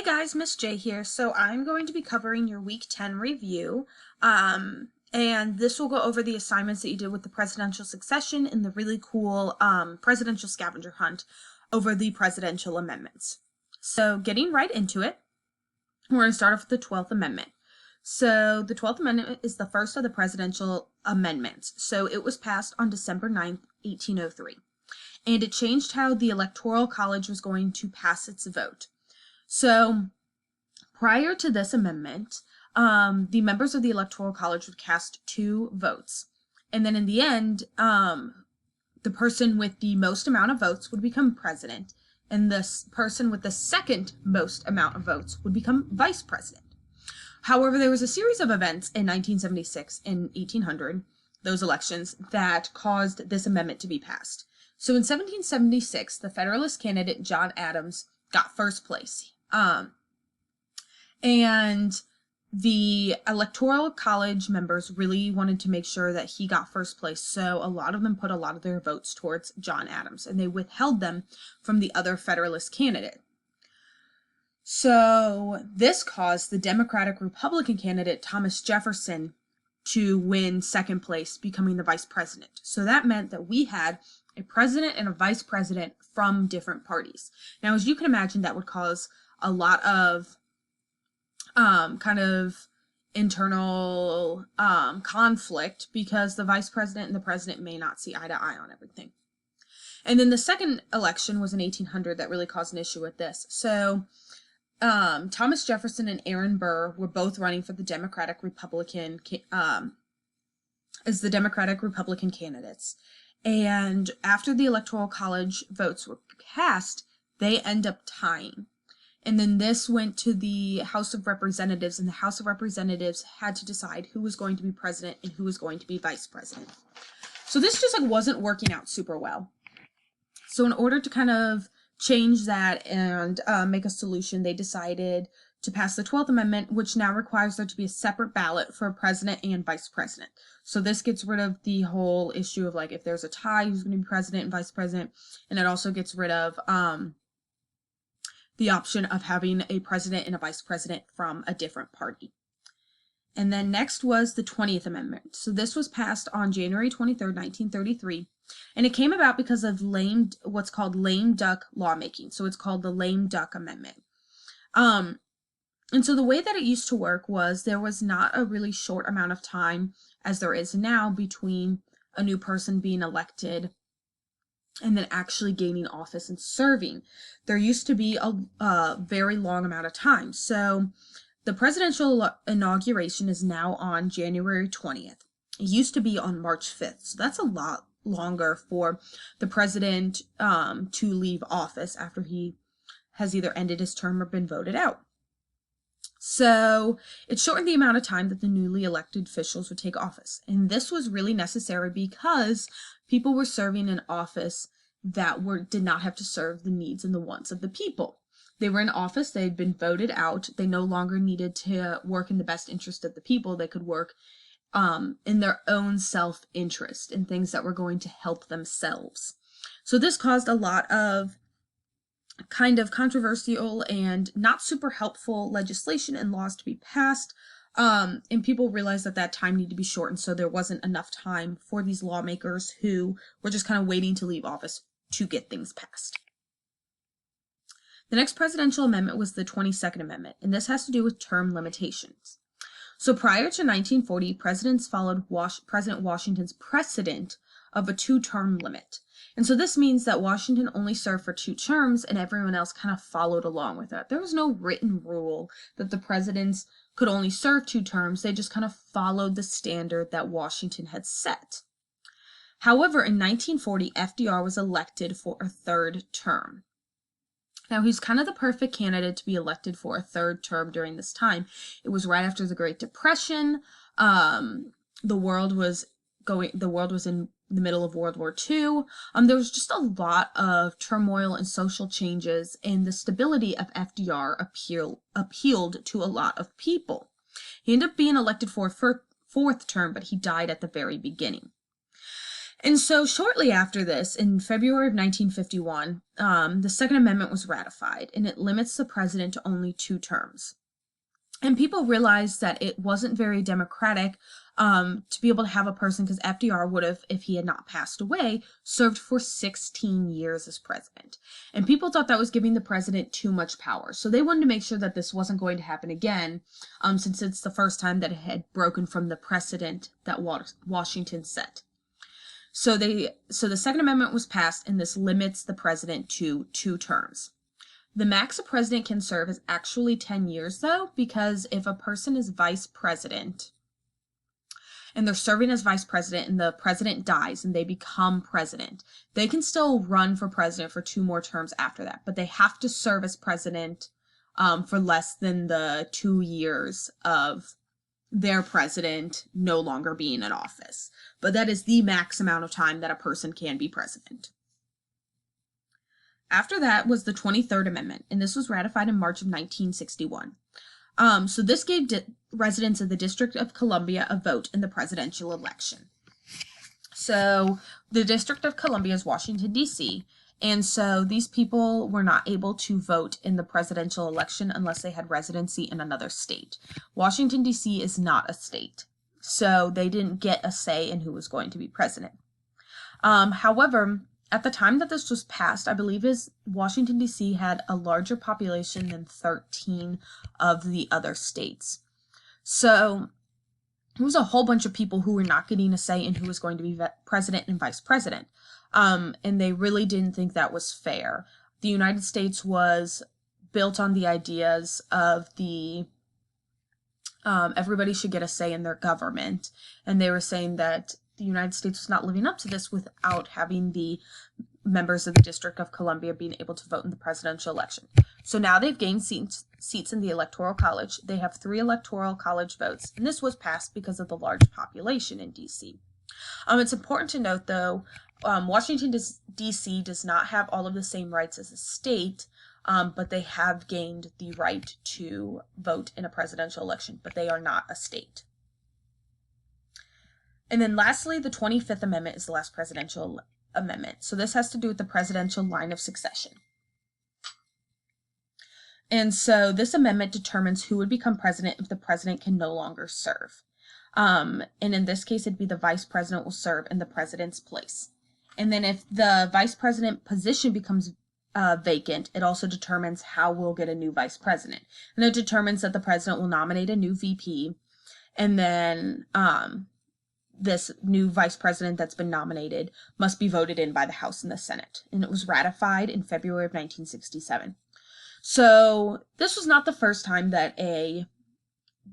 Hey guys, Miss J here. So I'm going to be covering your Week 10 review, and this will go over the assignments that you did with the presidential succession and the really cool presidential scavenger hunt over the presidential amendments. So getting right into it, we're going to start off with the 12th Amendment. So the 12th Amendment is the first of the presidential amendments. So it was passed on December 9th, 1803, and it changed how the Electoral College was going to pass its vote. So prior to this amendment, the members of the Electoral College would cast 2 votes. And then in the end, the person with the most amount of votes would become president, and the person with the second most amount of votes would become vice president. However, there was a series of events in 1976 and 1800, those elections, that caused this amendment to be passed. So in 1776, the Federalist candidate John Adams got first place. And the Electoral College members really wanted to make sure that he got first place, so a lot of them put a lot of their votes towards John Adams, and they withheld them from the other Federalist candidate. So this caused the Democratic-Republican candidate Thomas Jefferson to win second place, becoming the vice president. So that meant that we had a president and a vice president from different parties. Now, as you can imagine, that would cause a lot of kind of internal conflict, because the vice president and the president may not see eye to eye on everything. And then the second election was in 1800 that really caused an issue with this. So Thomas Jefferson and Aaron Burr were both running for the Democratic-Republican as the Democratic-Republican candidates. And after the Electoral College votes were cast, they end up tying. And then this went to the House of Representatives, and the House of Representatives had to decide who was going to be president and who was going to be vice president. So this just wasn't working out super well. So in order to kind of change that and make a solution, they decided to pass the 12th Amendment, which now requires there to be a separate ballot for president and vice president. So this gets rid of the whole issue of if there's a tie, who's going to be president and vice president, and it also gets rid of the option of having a president and a vice president from a different party. And then next was the 20th Amendment. So this was passed on January 23rd, 1933, and it came about because of what's called lame duck lawmaking. So it's called the lame duck amendment. And so the way that it used to work was there was not a really short amount of time, as there is now, between a new person being elected and then actually gaining office and serving. There used to be a very long amount of time. So the presidential inauguration is now on January 20th. It used to be on March 5th. So that's a lot longer for the president to leave office after he has either ended his term or been voted out. So it shortened the amount of time that the newly elected officials would take office. And this was really necessary because people were serving in office that did not have to serve the needs and the wants of the people. They were in office, they had been voted out, they no longer needed to work in the best interest of the people. They could work in their own self-interest, in things that were going to help themselves. So this caused a lot of kind of controversial and not super helpful legislation and laws to be passed, and people realized that time needed to be shortened, so there wasn't enough time for these lawmakers who were just kind of waiting to leave office to get things passed. The next presidential amendment was the 22nd Amendment, and this has to do with term limitations. So prior to 1940, presidents followed President Washington's precedent of a 2-term limit. And so this means that Washington only served for 2 terms, and everyone else kind of followed along with it. There was no written rule that the presidents could only serve 2 terms. They just kind of followed the standard that Washington had set. However, in 1940, FDR was elected for a 3rd term. Now, he's kind of the perfect candidate to be elected for a 3rd term during this time. It was right after the Great Depression. The world was in the middle of World War II. There was just a lot of turmoil and social changes, and the stability of FDR appealed to a lot of people. He ended up being elected for a 4th term, but he died at the very beginning. And so shortly after this, in February of 1951, the Second Amendment was ratified, and it limits the president to only 2 terms. And people realized that it wasn't very democratic to be able to have a person, because FDR would have, if he had not passed away, served for 16 years as president. And people thought that was giving the president too much power. So they wanted to make sure that this wasn't going to happen again, since it's the first time that it had broken from the precedent that Washington set. So the Second Amendment was passed, and this limits the president to 2 terms. The max a president can serve is actually 10 years, though, because if a person is vice president and they're serving as vice president and the president dies and they become president, they can still run for president for 2 more terms after that, but they have to serve as president for less than the 2 years of their president no longer being in office. But that is the max amount of time that a person can be president. After that was the 23rd Amendment, and this was ratified in March of 1961. So this gave residents of the District of Columbia a vote in the presidential election. So the District of Columbia is Washington, D.C., and so these people were not able to vote in the presidential election unless they had residency in another state. Washington, D.C. is not a state, so they didn't get a say in who was going to be president. However, at the time that this was passed, I believe Washington, D.C. had a larger population than 13 of the other states. So there was a whole bunch of people who were not getting a say in who was going to be president and vice president. And they really didn't think that was fair. The United States was built on the ideas of everybody should get a say in their government. And they were saying that the United States was not living up to this without having the members of the District of Columbia being able to vote in the presidential election. So now they've gained seats in the Electoral College. They have 3 Electoral College votes, and this was passed because of the large population in D.C. It's important to note, though, Washington, D.C. does not have all of the same rights as a state, but they have gained the right to vote in a presidential election, but they are not a state. And then lastly, the 25th Amendment is the last presidential amendment. So this has to do with the presidential line of succession. And so this amendment determines who would become president if the president can no longer serve. And in this case, it'd be the vice president will serve in the president's place. And then if the vice president position becomes vacant, it also determines how we'll get a new vice president. And it determines that the president will nominate a new VP, and then this new vice president that's been nominated must be voted in by the House and the Senate. And it was ratified in February of 1967. So this was not the first time that a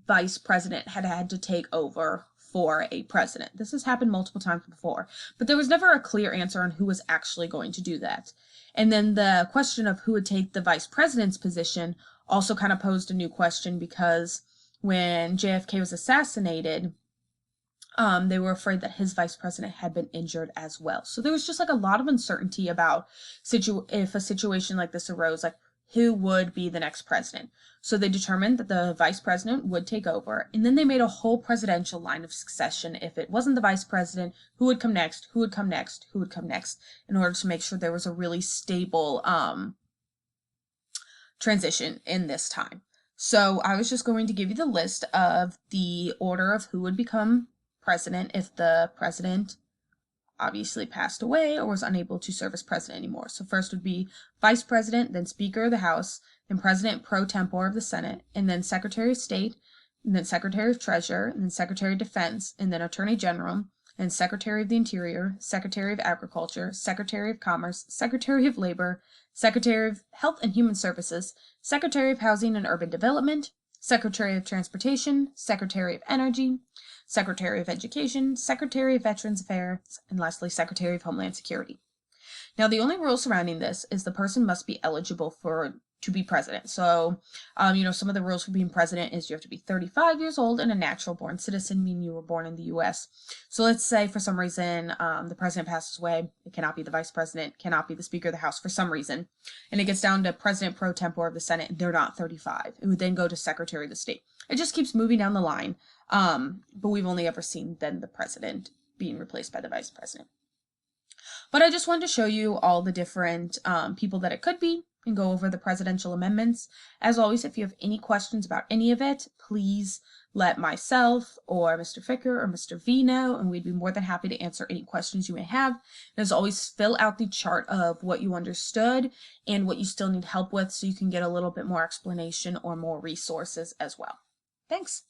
vice president had to take over for a president. This has happened multiple times before, but there was never a clear answer on who was actually going to do that. And then the question of who would take the vice president's position also kind of posed a new question, because when JFK was assassinated, they were afraid that his vice president had been injured as well. So there was just like a lot of uncertainty about if a situation like this arose, like who would be the next president. So they determined that the vice president would take over, and then they made a whole presidential line of succession. If it wasn't the vice president, who would come next, who would come next, who would come next, in order to make sure there was a really stable transition in this time. So I was just going to give you the list of the order of who would become president if the president obviously passed away or was unable to serve as president anymore. So first would be vice president, then speaker of the House, then president pro tempore of the Senate, and then secretary of state, and then secretary of treasury, and then secretary of defense, and then attorney general, and secretary of the interior, secretary of agriculture, secretary of commerce, secretary of labor, secretary of health and human services, secretary of housing and urban development, secretary of transportation, secretary of energy, secretary of education, secretary of veterans affairs, and lastly, secretary of homeland security. Now, the only rule surrounding this is the person must be eligible to be president. So, some of the rules for being president is you have to be 35 years old and a natural born citizen, meaning you were born in the U.S. So let's say for some reason the president passes away, it cannot be the vice president, cannot be the speaker of the House for some reason, and it gets down to president pro tempore of the Senate, and they're not 35. It would then go to secretary of the state. It just keeps moving down the line, but we've only ever seen then the president being replaced by the vice president. But I just wanted to show you all the different people that it could be and go over the presidential amendments. As always, if you have any questions about any of it, please let myself or Mr. Ficker or Mr. V know, and we'd be more than happy to answer any questions you may have. And as always, fill out the chart of what you understood and what you still need help with so you can get a little bit more explanation or more resources as well. Thanks.